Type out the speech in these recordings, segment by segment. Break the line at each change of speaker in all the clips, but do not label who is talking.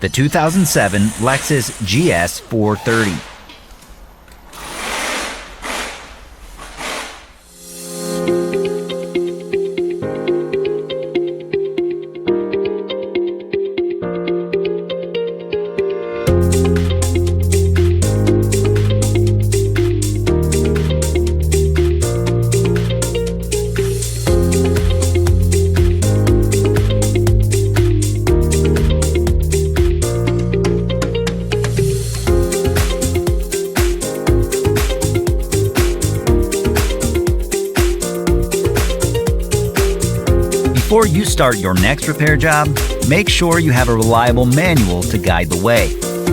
the 2007 Lexus GS430.
Before you start your next repair job, make sure you have a reliable manual to guide the way.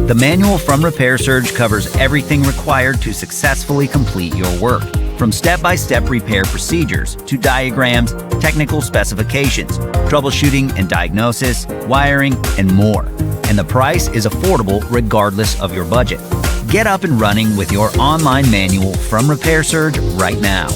The manual from Repair Surge covers everything required to successfully complete your work, from step-by-step repair procedures to diagrams, technical specifications, troubleshooting and diagnosis, wiring, and more. And the price is affordable regardless of your budget. Get up and running with your online manual from Repair Surge right now.